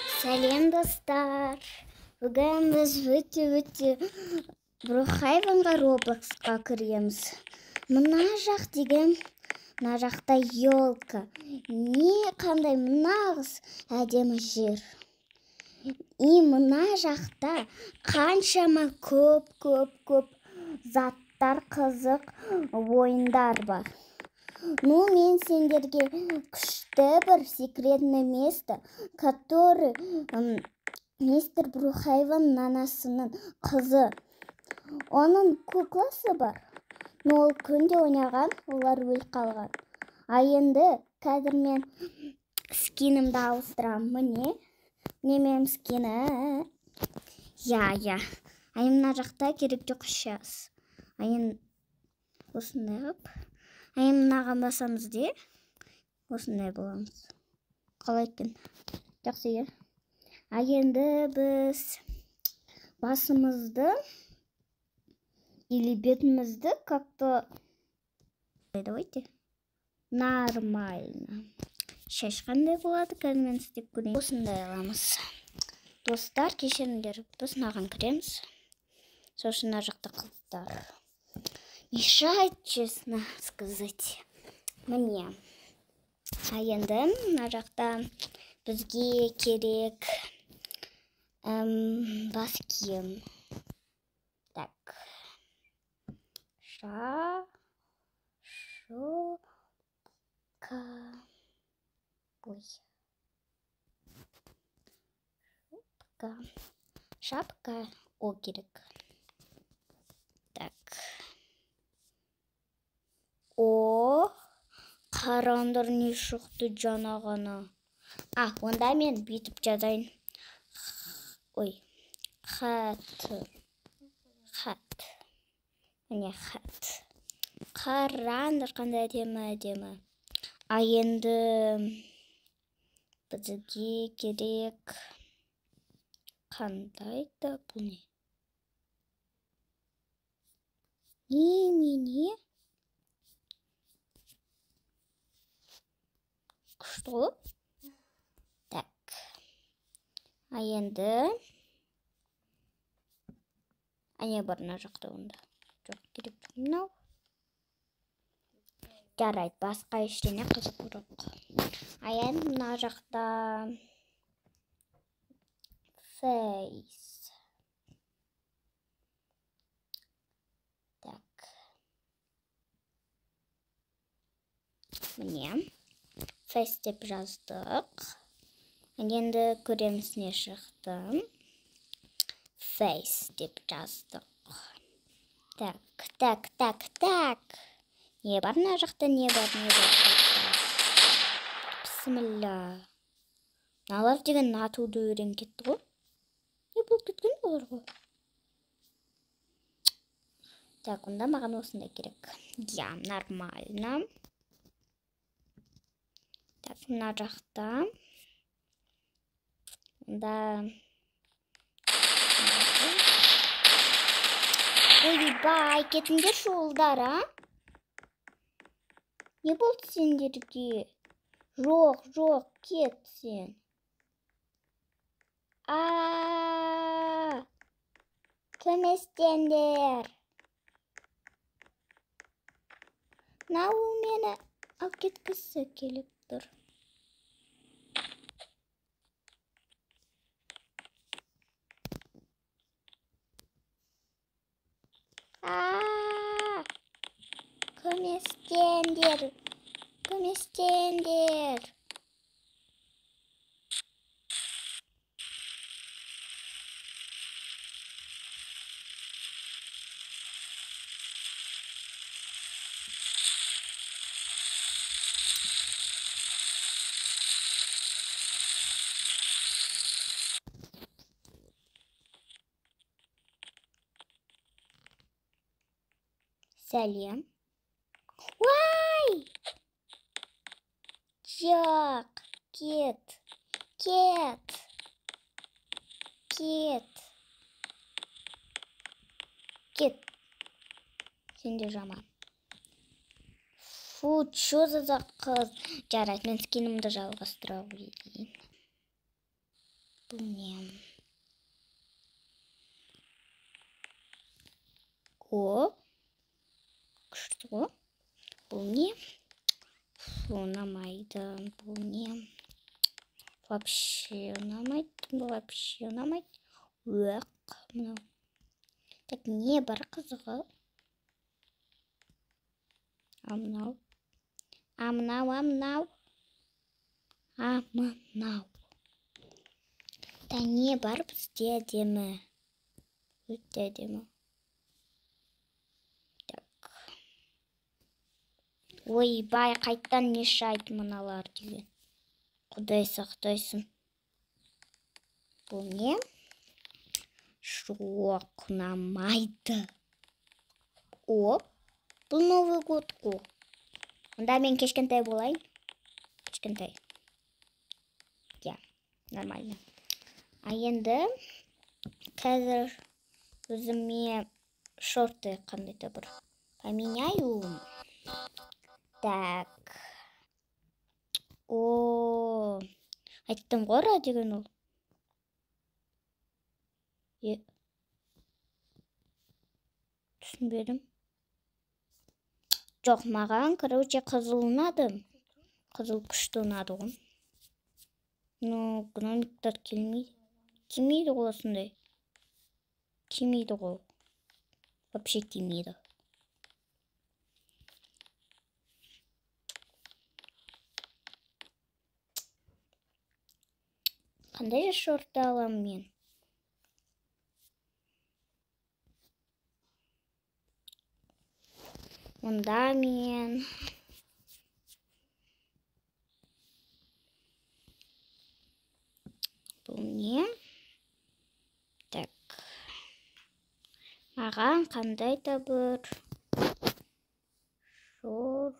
Сәлем достар. Бүгін біз өте Брухайванға Роблоксқа кіреміз. Мына жақта елка. Не қандай нағыз әдемі жер. И мына жақта қаншама көп заттар, қызық ойындар бар. Мен сендерге күшті бір секретное место, который мистер Брухайванның анасының қызы. Оның кукласы бар. Ол күнде ойнаған, олар өліп қалған. Енді қазір мен скинімді ауыстырам. Міне менің скині. Я. Мына жақта керек жоқ сейчас. Осындай қып. Мынаған басамыз де, осындай боламыз. Қалай екен? Жақсы е. Енді біз басымызды или бетімізді как-то давайте нормально. Шашқандай болады, қазір мен істеп көрейін. Осындай аламыз. Достар, кешіріңдер, біз мынаған кіреміз. Сосын мына жақта қыздар мешает, честно сказать. Мне. Енді мына жақта бізге керек бас киім. Так. Шапка. Ой. Шапка. О, керек. Так. О, қараңдар не шықты жаңағына. Онда мен бүйтіп жазайын. Ой, хат. Міне хат. Қараңдар қандай әдемі. Енді бізге керек қандай да бұл не? Немене? Что? Так. Енді бар мына жақта онда. Жоқ, керек мынау. Жарайды, басқа ештеңе қызық жоқ. Енді мына жақта face. Так. Міне. Face деп жаздық. Енді көреміз не шықты. Face деп жаздық. Так. Не бар мына жақта, не бар. Бісміллә. Налар деген атуды өрен кетті ғой. Не болып кеткен олар ғой? Так, онда маған осындай керек. Я, нормально. Так, мына жақта. Да. Ойбай, кетіңдер шолдар, Не болды сендерге? Жоқ, кет сен. Көместендер. Нау мені алып кеткісі келіп тұр. Көместендер. Сәлем. Уай! Жоқ, кет. Сен де жаман. Фу, чё за қыз? Жарайды, мен скинімді жалғастыра қояйын. Бұл не? О, күшті ғой. Бұл не? Ұнамайды. Бұл не? Вообще ұнамайды. Вообще ұнамайды. Өқ. Мынау. Так, не бар қызығы? Амнау. Да не бар бізде әдемі. Өте әдемі. Так. Ой, бай, қайттан не шайт мыналар деген. Құдай сақтайсын. Бұл не? Жоқ, ұнамайды. О, бұл Новый год қой. Онда мен кешкентай болайын. Кешкентай. Я, нормально. А енді қазір өзіме шорты қандайда бір поменяю. Так. О, айттым ғой деген ол. Түсінбедім. Жоқ, маған, короче, қызыл ұнады. Қызыл күшті ұнады ғой. Но гномиктар келмейді. Келмейді ғой осындай. Келмейді ғой. Вообще келмейді. Қандай шорты алам мен? Онда мен... Бұл не? Так. Маған қандай да бір... Шор...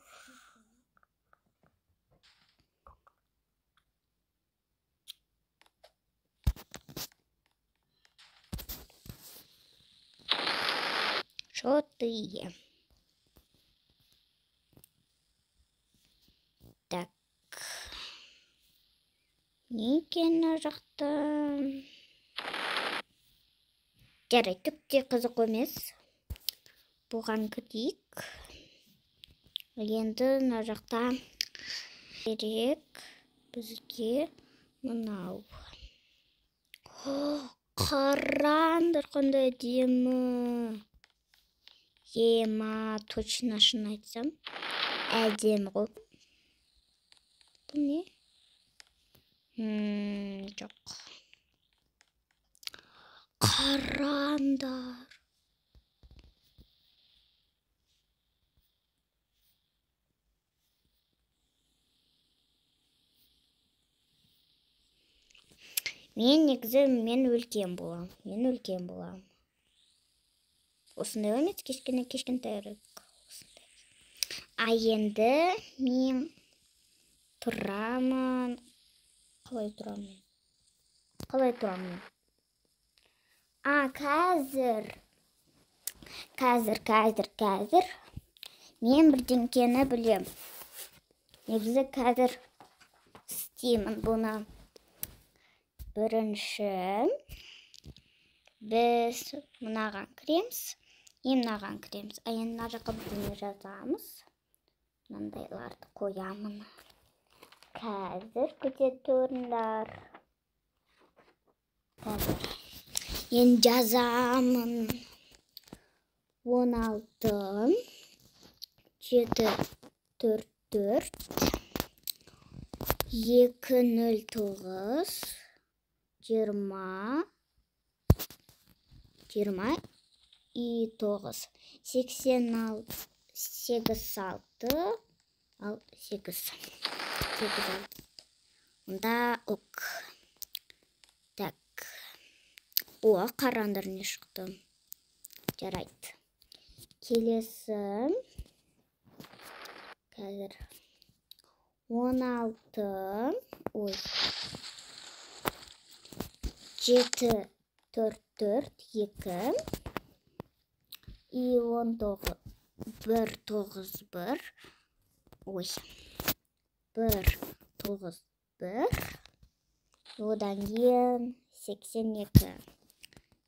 Шорты. Так. Не екен жақта? Жарай, түкте қызық емес. Бұған кірейік. Енді мына жақта керек бізге мынау. Қараңдар қандай әдемі. Ема, точно шын айтсам. Әдемі ғой. Бұл не? Жоқ. Қараңдар. Мен негізі өлкен болам. Осындай емес, кешкентайрек. А енді мен тұрамын. Қалай тұрамын? А, қазір. Мен бірдеңкені білем. Негізі қазір істеймін бұны. Бірінші біз мынаған кіреміз. Мынаған кіреміз. А енді мына жаққа бірдеңе жазамыз. Мынандайларды қоямын. Қазір күте тұрыңдар. Қазір. Енді жазамын. 16 744 209 20 29 86 ал 8 Онда ок. Так. О, қараңдар не шықты. Жарайды. Келесі. Қазір 16 ой 7 4 4 2 и 19 1 9 1 ой 1 9 1 Одан кейін 82.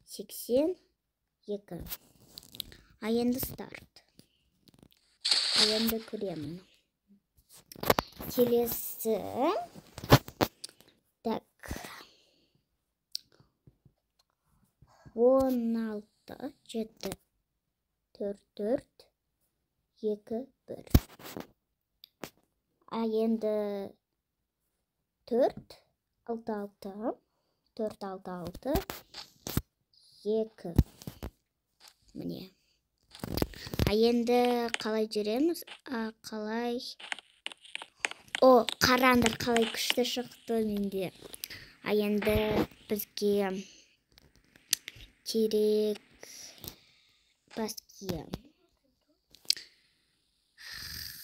82. А енді старт. А енді көремін. Келесі. Так. 16, 7, 4, 4, 2, 1. А енді 4, 6, 6, 4, 6, 6, 2. Міне. А енді қалай жүреміз? Қалай... О, қараңдар қалай күшті шықты менде. А енді бізге керек баске.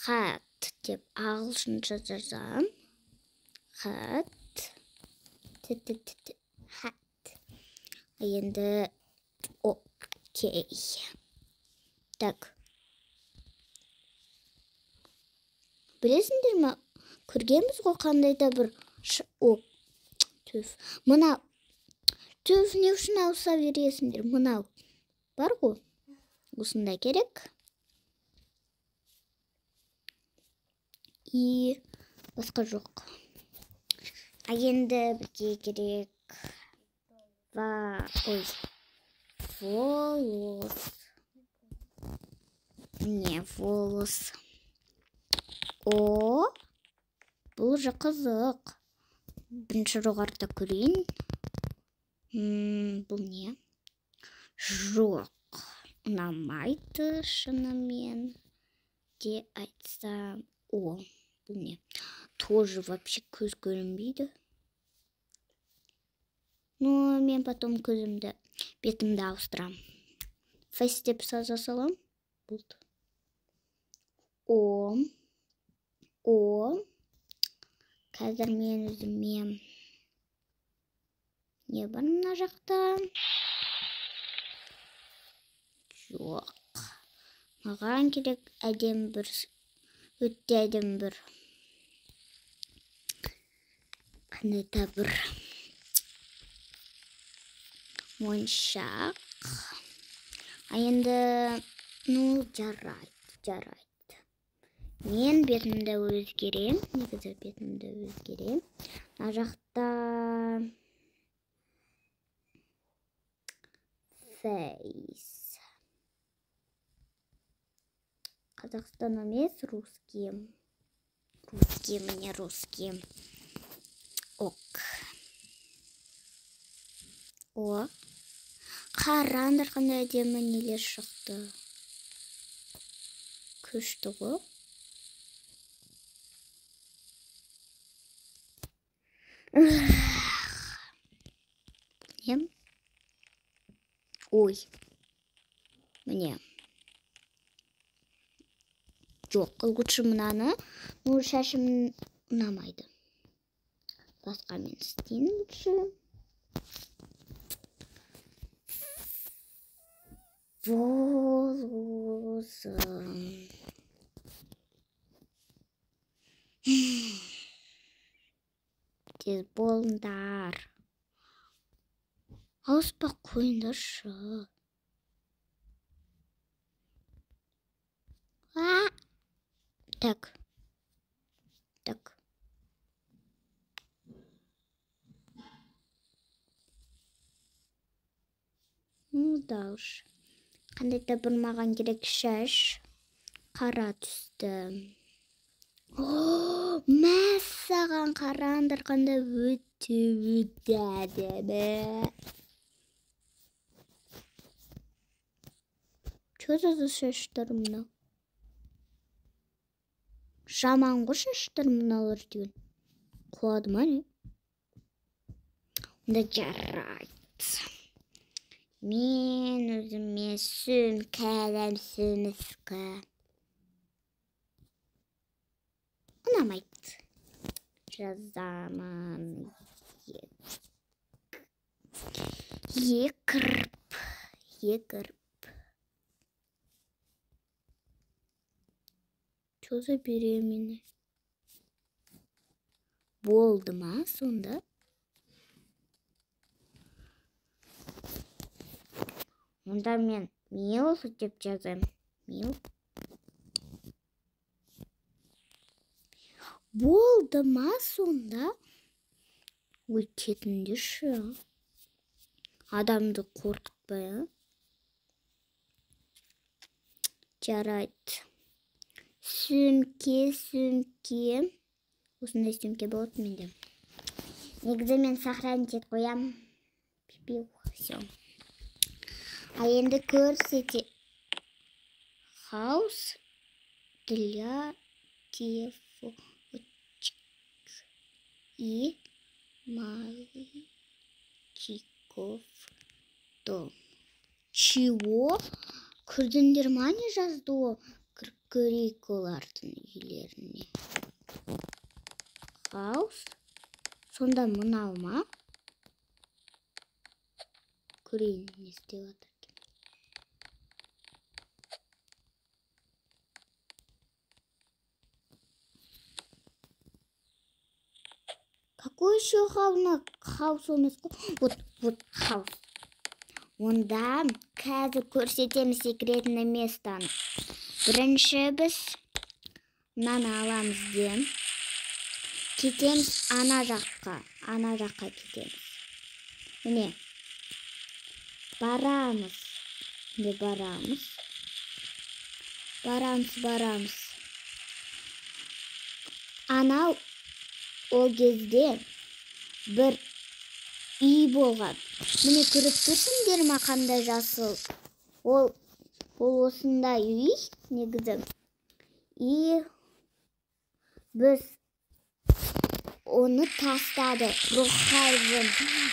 Хат деп ағылшынша жазам. Хат. Хат. А енді окей. Так. Білесіңдер ме? Көргенбіз ғой қандай да бір түф. Мынау түф не үшін ауыса бересіңдер? Мынау бар ғой. Осында керек. И басқа жоқ. А енді бізге керек волос. Не, волос. О, бұл же қызық. Бірінші жоғарыда көрейін. Бұл не? Жоқ. Ұнамайды шынымен де айтсам. О, бұл не? Тоже вообще көз көрінбейді. Но мен потом бетімді ауыстырам. Фейс деп саза салам. Болды. Қазір мен өзіме не бар мына жақта? Жоқ. Маған керек әдем бір, өтте әдем бір. Қандай да бір моншақ. А енді, жарайды. Мен бетімді өзгерем. Негізі бетімді өзгерем. Мына жақта фейс. Қазақстан емес, русский. Русский. Ок. О. Қараңдар қандай әдемі нелер шықты. Күшті ғой. Ой. Міне. Жоқ, лучше мынаны. Шашым ұнамайды. Басқа мен істейін лучше. Волосым. Тез болыңдар. Ауыспақ қойыңдаршы. Так. Да уж. Қандай да бір маған керек шаш. Қара түсті. Мәссаған қараңдар қандай өте әдемі. Что за шаштар мынау? Жаман ғой шаштар мыналар деген. Құлады ма не? Онда жарайды. Мен өзіме сөміскі. Ұнамайды. Жазамын. Екіріп. Что за беременный? Болды ма сонда? Онда мен мил деп жазайын. Мил. Болды ма сонда? Ой, кетіңдерші. Адамды қорқытпай, а? Жарайды. Сөмке. Осындай сөмке болады менде. Негізі мен сохранить етіп қоям. Пипил, все. А енді көрсете. Хаус для девочек и мальчиков дом. Чего? Көрдіңдер ма не жазды ол? Көрейік олардың үйлеріне. Хаус. Сонда мынау ма? Көрейін не істеп жатыр. Какой еще хаус емес қой? Вот хаус. Онда қазір көрсетеміз секретный местаны. Бірінші біз мынаны аламыз дем. Кетеміз ана жаққа кетеміз. Міне. Барамыз. Анау ол кезде бір үй болған. Міне көріп тұрсыңдар ма қандай жасыл? Ол осындай үй негізі. И біз оны тастады.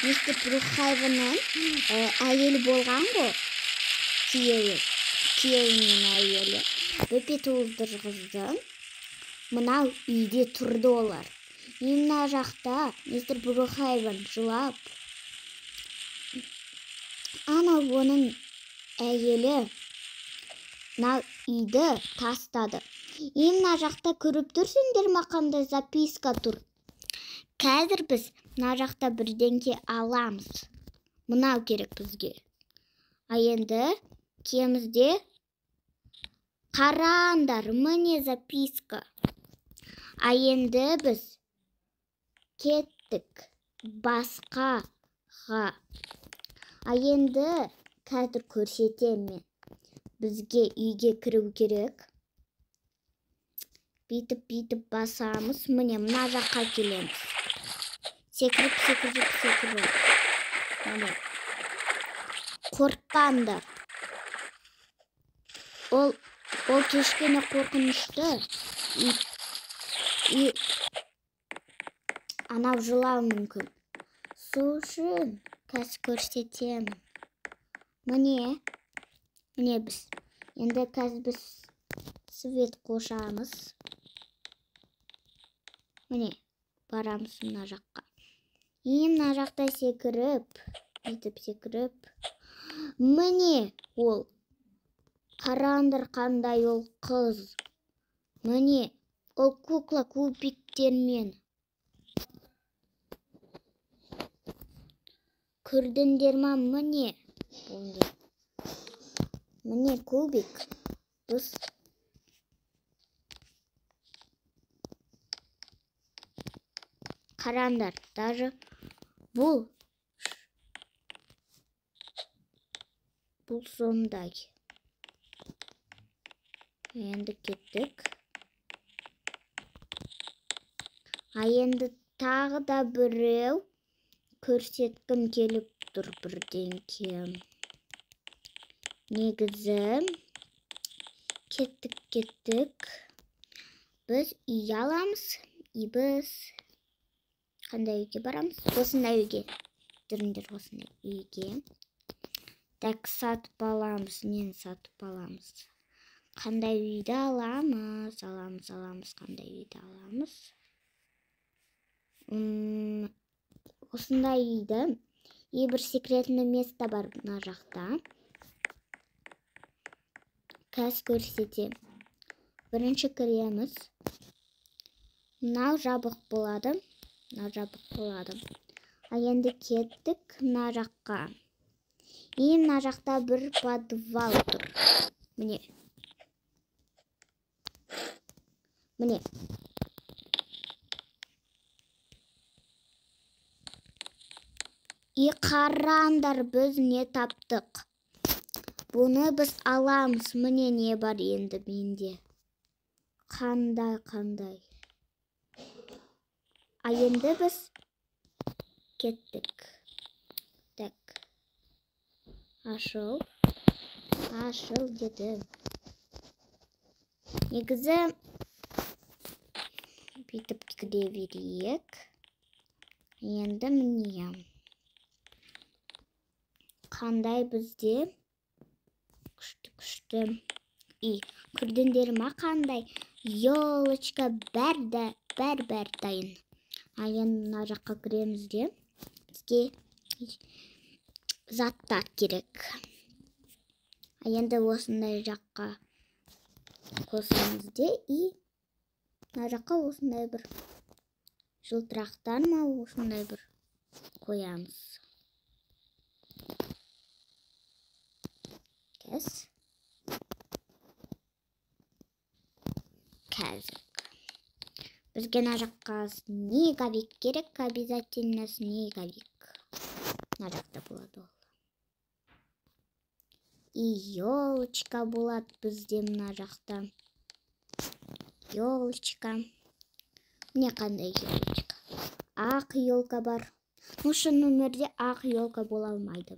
Мистер Брухайвеннің әйелі болған ғой. Күйеуінің әйелі. Бөпет уыздырғызды. Мынау үйде тұрды олар. Мына жақта мистер Брухайвен жылап. Ана оның әйелі мына үйді тастады. Мына жақта көріп тұрсыңдар ма қандай записка тұр? Қазір біз мына жақта бірдеңке аламыз. Мынау керек бізге. А енді кемізде қараңдар, міне записка. А енді біз кеттік басқаға. А енді қазір көрсетем мен. Бізге үйге кіру керек. Бейтіп басамыз. Міне мына жаққа келеміз. Секіріп. Міне. Қорықпаңдар. Ол кешкене қорқынышты. Анау жылау мүмкін. Сол үшін қазір көрсетемін. Міне біз. Енді қазір біз свет қошамыз. Міне барамыз мына жаққа. Мына жақта секіріп. Міне ол. Қараңдар қандай ол қыз. Міне ол кукла кубиктермен. Көрдіңдер ма? Міне. Міне кубик. Біз қараңдар. Даже бұл сондай. Енді кеттік. А енді тағы да біреу көрсеткім келіп тұр бірдеңке. Негізі кеттік. Біз үй аламыз. Біз қандай үйге барамыз? Осындай үйге. Жүріңдер осындай үйге. Так, сатып аламыз. Нені сатып аламыз? Қандай үйді аламыз? Қандай үйді аламыз? Осындай үйді. И бір секретный место бар мына жақта. Қазір көрсетем. Бірінші кіреміз. Мынау жабық болады. А енді кеттік мына жаққа. И мына жақта бір подвал тұр. Міне. И қараңдар, біз не таптық. Бұны біз аламыз. Міне не бар енді менде. Қандай. А енді біз кеттік. Так. Ашыл деді. Негізі бүйтіп кіре берейік. Енді міне. Қандай бізде күшті. И көрдіңдер ма қандай? Елочка бәр дайын. А енді мына жаққа кіреміз де. Бізге заттар керек. А енді осындай жаққа қосамыз де. И мына жаққа осындай бір жылтырақтар ма осындай бір қоямыз. Қазір. Бізге мына жаққа снеговик керек, обязательно снеговик. Мына жақта болады ол. И елочка болады бізде мына жақта. Елочка. Міне қандай елочка. Ақ елка бар. Ну, шын өмірде ақ елка бола алмайды.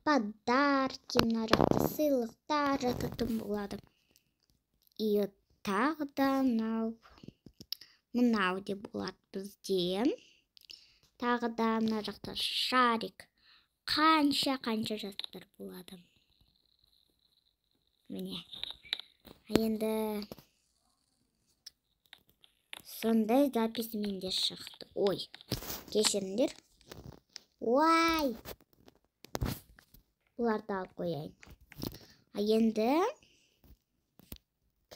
Подарки, мына жақта сыйлықтар жататын болады. И тағы да мынау де болады бізде. Тағы да мына жақта шарик. Қанша жастар болады. Міне. Енді сондай запись менде шықты. Ой, кешіріңдер. Ой! Бұларды алып қояйын. А енді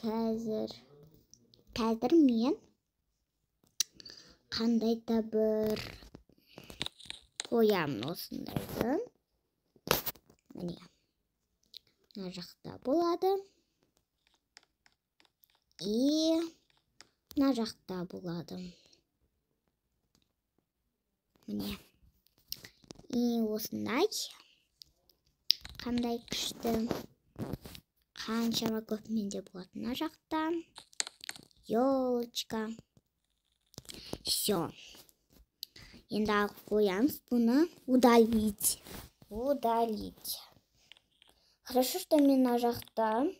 қазір мен қандай да бір қоямын осындайды. Міне. Мына жақта болады. И мына жақта болады. Міне. И осындай. Қандай күшті. Қаншама көп менде болады мына жақта. Елочка. Все. Енді алып қоямыз бұны. Удалить. Хорошо, что мен мына жақта.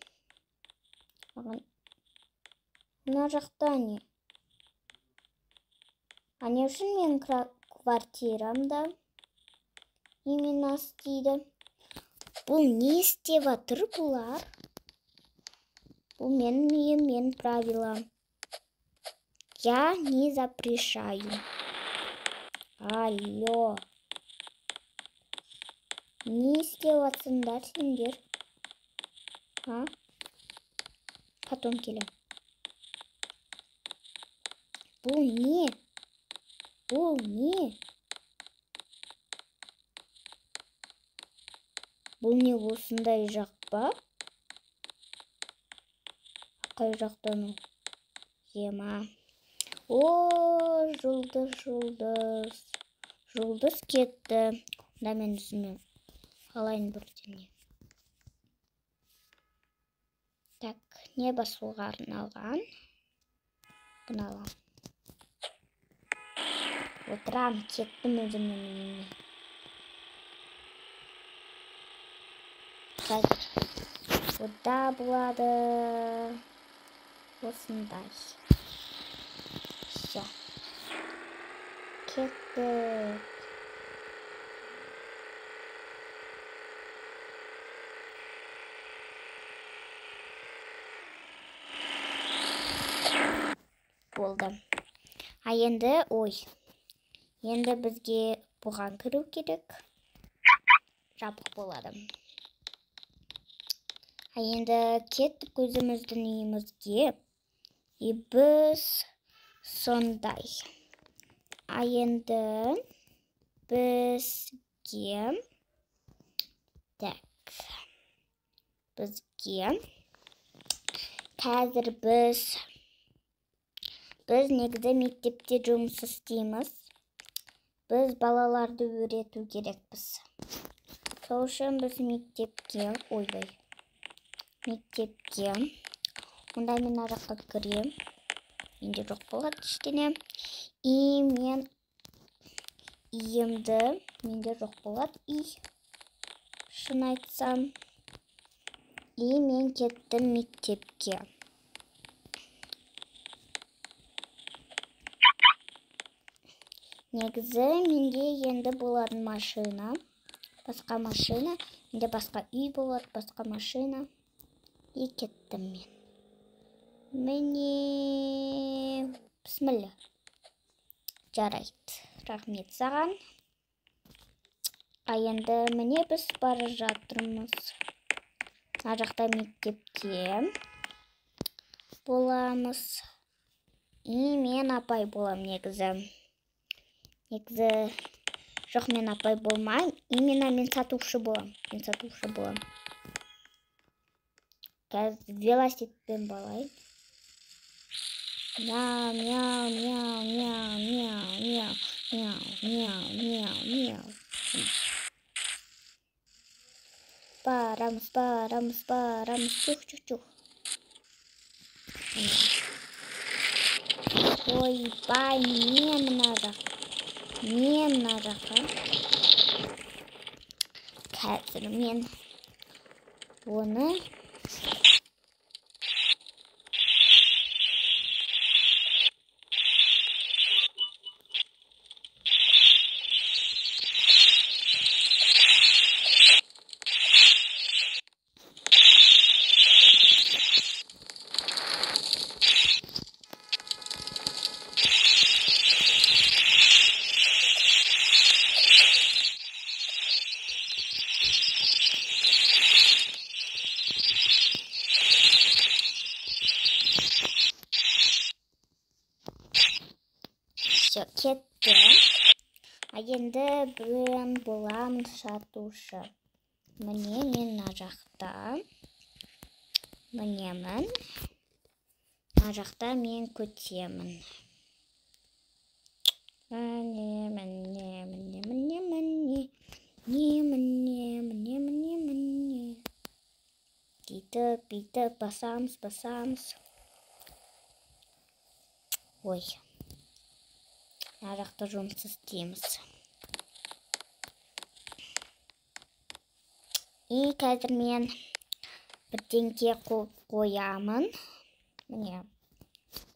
Мына жақта не? А не үшін мен квартирамда именно істейді? Бұл не істеп жатыр бұлар? Бұл мен правила. Я не запрещаю. Алло. Не істеп жатсыңдар сендер? А? Потом келем. Бұл не? Бұл не осындай жақ па? Қай жақтан ол? Ема. О, жұлдыз кетті. Да мен үзіме қалайын бірдене. Так, не басуға арналған. Бұны алам. Отырам, кеттім өзімнің. Қазір. Ода болады. Осындай. Все. Кеттік. Болды. А енді, енді бізге бұған кіру керек. Жабық болады. А енді кеттік өзіміздің үйімізге. И біз сондай. А енді бізге қазір біз негізі мектепте жұмыс істейміз. Біз балаларды үйрету керекпіз. Сол үшін біз мектепке, онда мен араққа кірем. Менде жоқ болады ештеңе. И мен иемді, менде жоқ болады и. Шын айтсам. И мен кеттім мектепке. Негізі менде енді болады машина. Басқа машина. Менде басқа үй болады, басқа машина. И кеттім мен. Міне... Бісміллә. Жарайды. Рахмет саған. Енді міне біз бара жатырмыз. Ар жақта мектепте боламыз. И мен апай болам негізі. Жоқ, мен апай болмайым. Именно мен сатушы болам. Қазір велосипедпен болайын. Мяу, мяу, мяу, мяу, мяу, мяу, мяу, мяу, мяу, мяу. Барамыз. Чух. Ойбай, мен мына жаққа. Қазір мен оны кетті. Енді мен болам сатушы. Міне мен мына жақта. Мінемін. Мына жақта мен көтемін. Міне. Бүйтіп басамыз. Ой. Мына жақта жұмыс істейміз. И қазір мен бірдеңке қоямын. Міне,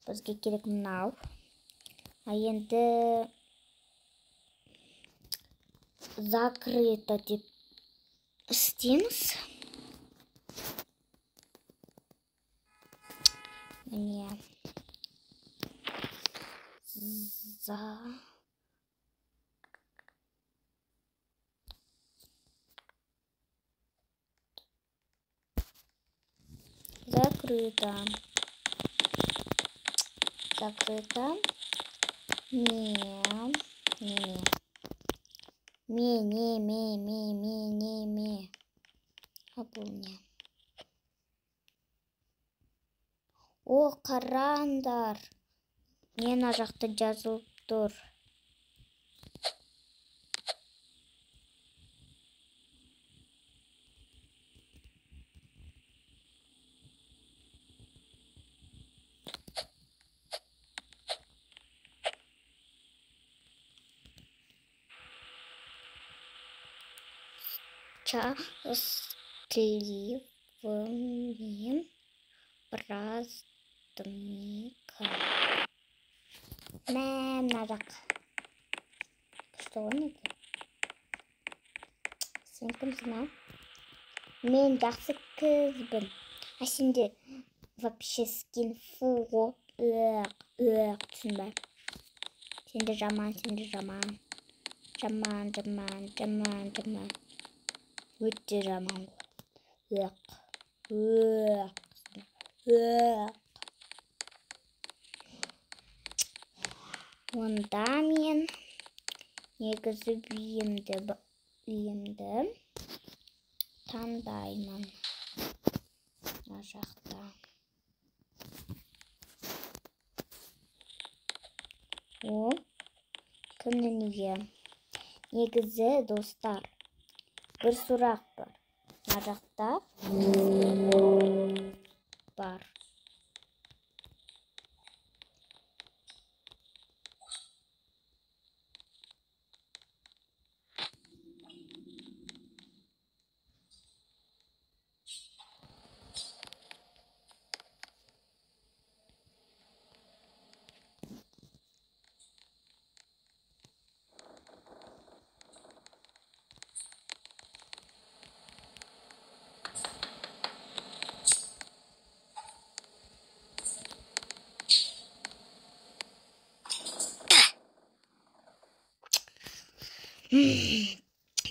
бізге керек мынау. Енді закрыто деп істейміз. Міне. Закрыто. Ме. Абуне. О, қараңдар. Мен ар жақта жазылып тұр. Счастливым праздником. Мына жақ. Что он это? Сен кімсің, а? Мен жақсы қызбын. А сенде вообще скин фу ғой. Түсінбай. Сенде жаман. Жаман. Өте жаман ғой. Онда мен негізі үйімді таңдаймын. Мына жақта. Ол кімнің үйі? Негізі, достар, бір сұрақ бар. Мына жақта бар.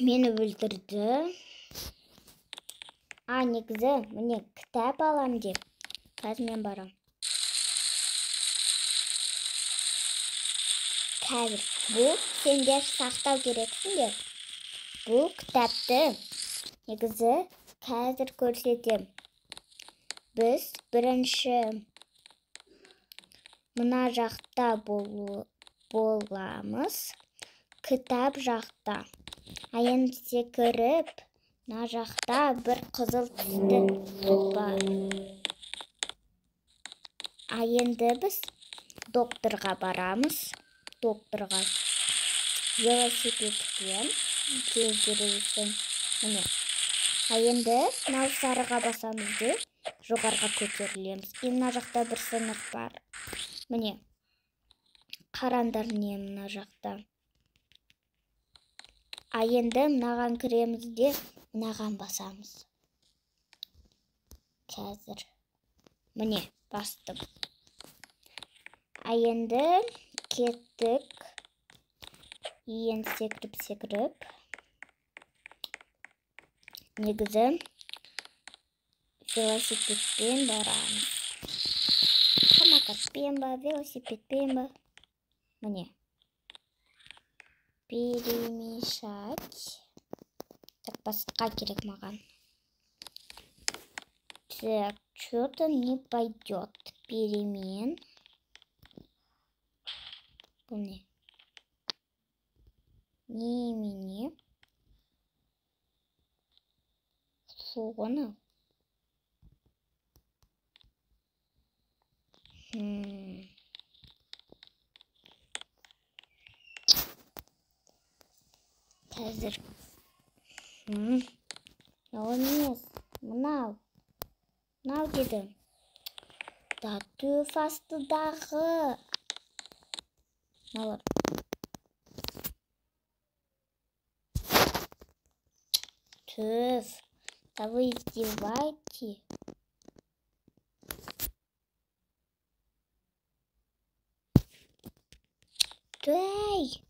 Мені өлтірді. Негізі, міне кітап алам деп. Қазір мен барам. Қазір бұл сендер сақтау керексіңдер. Бұл кітапты негізі қазір көрсетем. Біз бірінші мына жақта боламыз. Кітап жақта. Енді секіріп, мына жақта бір қызыл түсті бар. Енді біз докторға барамыз. Докторға велосипедпен кездірілсін. Міне. Енді мынау сарыға басамыз де жоғарға көтерілеміз. Мына жақта бір сынық бар. Міне. Қарандар не мына жақта. Енді мынаған кіреміз де мынаған басамыз. Қазір. Міне, бастым. Енді кеттік. Енді секіріп. Негізі велосипедпен барамыз. Самокатпен ба, велосипедпен ба. Міне. Перемешать. Так, басқа керек маған. Так, что-то не пойдет. Перемен. Бұл не? Немене? Соны. Қазір. Мынау емес. Мынау деді. Да төф астыдағы. Мыналар. Төф. Да вы издеваете? Дай!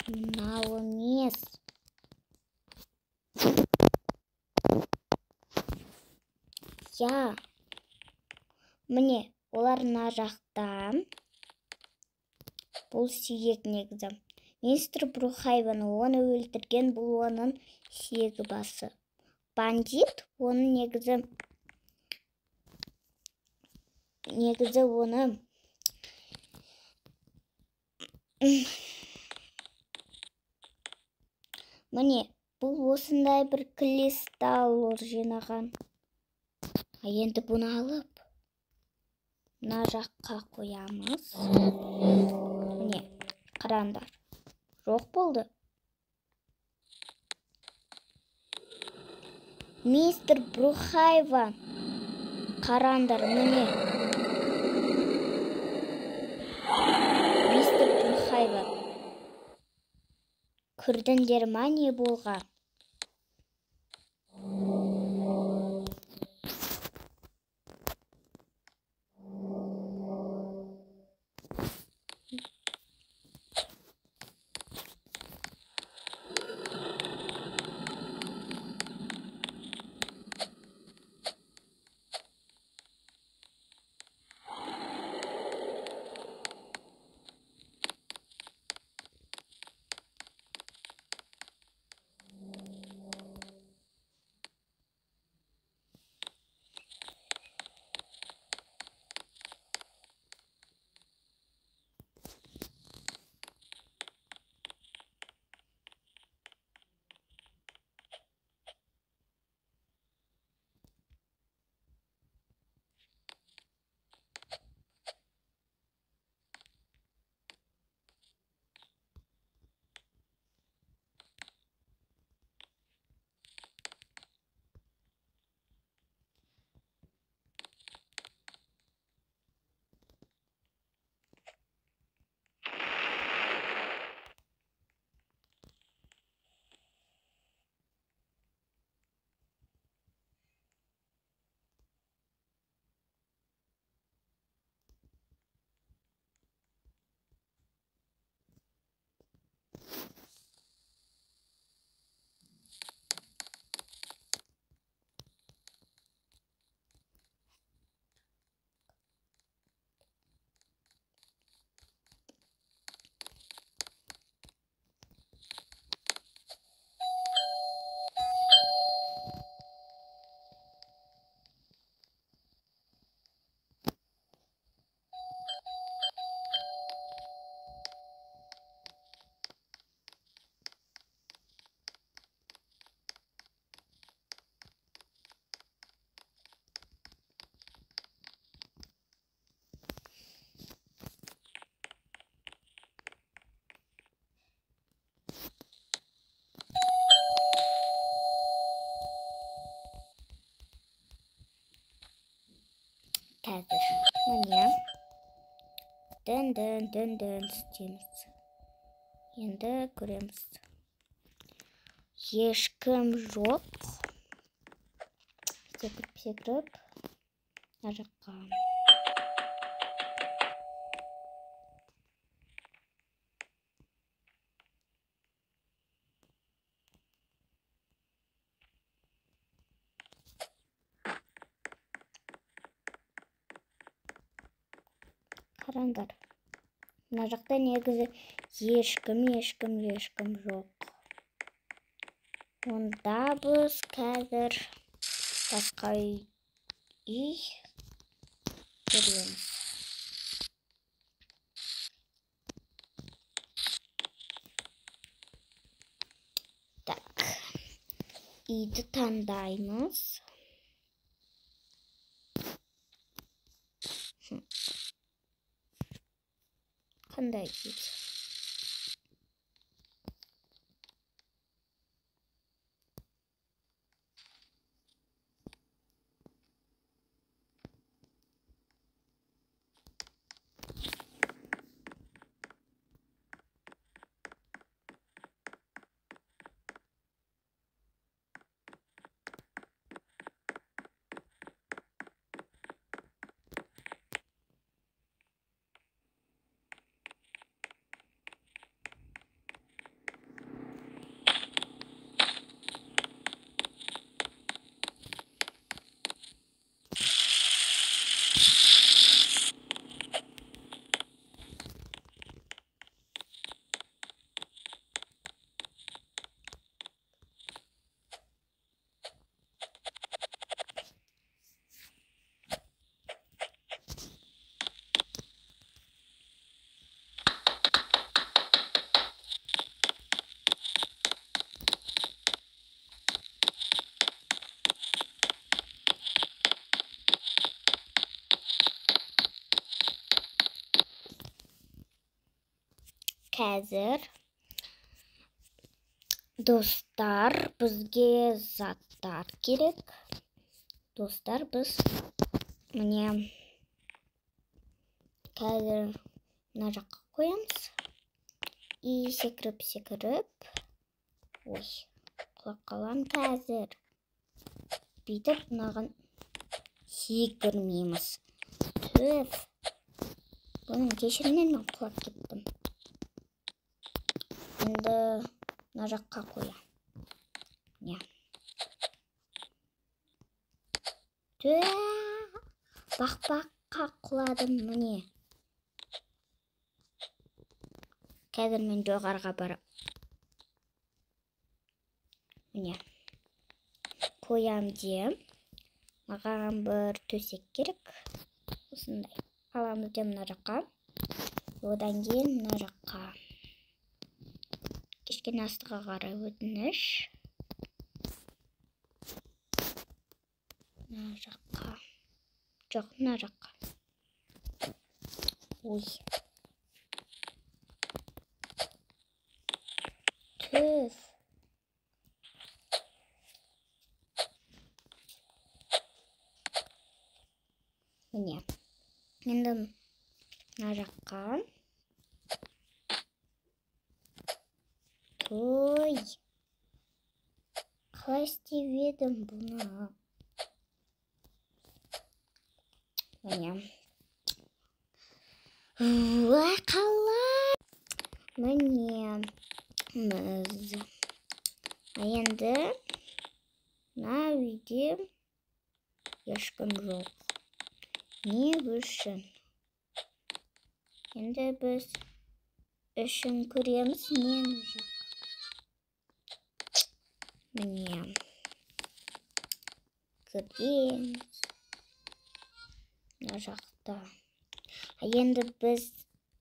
Мынау емес. Міне, олар мына жақта. Бұл сүйек негізі. Мистер Брухайваны оны өлтірген, бұл оның сүйегі басы. Бандит оны негізі оны міне, бұл осындай бір кристалл жинаған. Енді бұны алып мына жаққа қоямыз. Міне, қараңдар. Жоқ болды. Мистер Брухайван. Қараңдар, міне. Мистер Брухайван. Көрдіңдер ма не болған? қазір міне дін істейміз. Енді көреміз. Ешкім жоқ. Секіріп мына жаққа. Қараңдар. Мына жақта негізі ешкім жоқ. Онда біз қазір басқа үй көреміз. Так, үйді таңдаймыз. Қандай үй? Қазір достар, бізге заттар керек. Достар, біз міне қазір мына жаққа қоямыз. И секіріп. Ой, құлап қалам қазір. Бүйтіп мынаған секірмейміз. Түф. Бұның кешірінен мен құлап кеттім. Енді мына жаққа қоям. Не? Бақпаққа құладым міне. Қазір мен жоғарға барам. Міне. Қоям де. Маған бір төсек керек. Осындай. Аламыз де мына жаққа. Одан кейін мына жаққа. Кешкен астыға қарай өтініш. Мына жаққа. Жоқ, мына жаққа. Ой. Түф. Міне. Енді мына жаққа. Ой. Қалай істеп едім бұны? Міне. Ой, қалай? Міне. Біз. Енді мына үйде ешкім жоқ. Не үшін? Енді біз үшін көреміз нені жоқ. Міне. Көреміз. Мына жақта. Енді біз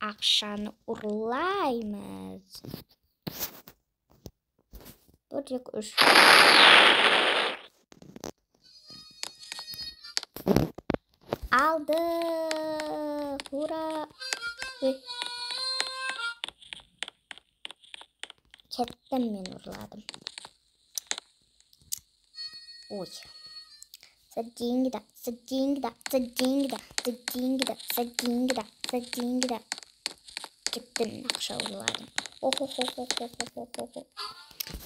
ақшаны ұрлаймыз. 1, 2, 3. Алды. Ура. Кеттім мен ұрладым. Ой. за деньги да, за деньги да, за деньги да, за деньги да, за деньги да, за деньги да. Кеттім, ақша ойладым.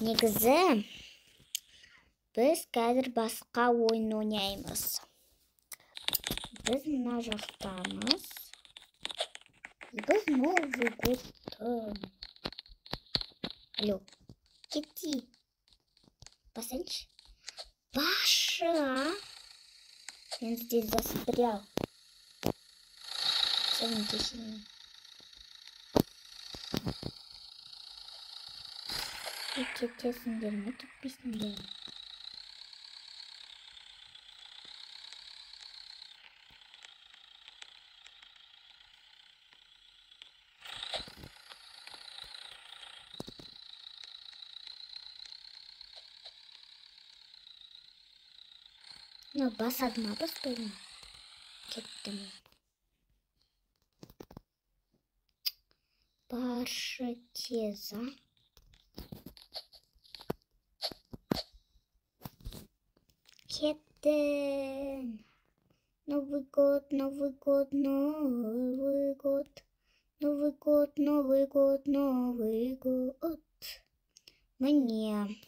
Негізі, біз қазір басқа ойын ойнаймыз. Біз мына жақтамыз. Біз Новый год. Алло, кетти. Басайыншы. Паша. Я здесь застрял. Сенің. Кетесіңдер ме, кетпейсіңдер ме? Басады ма, баспайды ма? Кеттім. Паша тез, а? Кеттім. Новый год, Новый год, Новый год. Новый год, Новый год, Новый год. Мне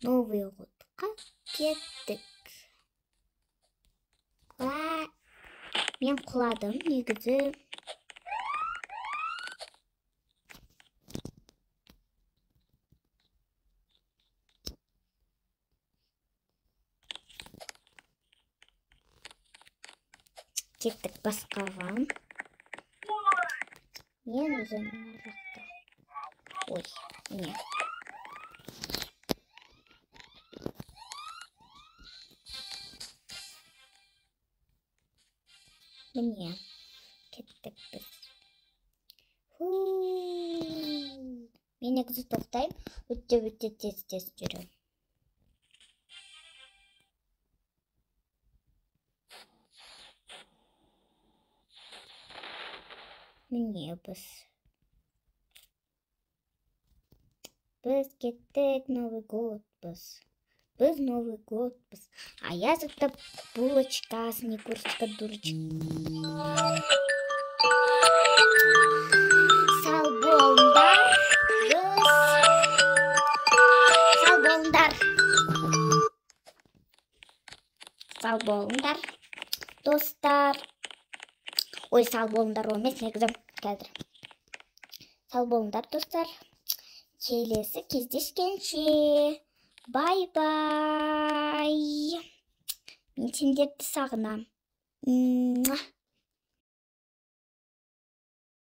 Новый годқа кеттік. Мен құладым, негізі. Кеттік басқаға. Мен өзім жақта. Ой, не. Міне, кеттік біз. Мен негізі тоқтайым, өтте тез жүрем. Міне біз. Біз кеттік, Новый год біз. Біз Новый год біз. А я зато булочка, снегурочка, дурочка. Сау болыңдар біз. Сау болыңдар. Сау болыңдар достар. Ой, сау болыңдар емес, негізі қазір. Сау болыңдар достар. Келесі кездескенше. Бай-бай. Мен сендерді сағынам.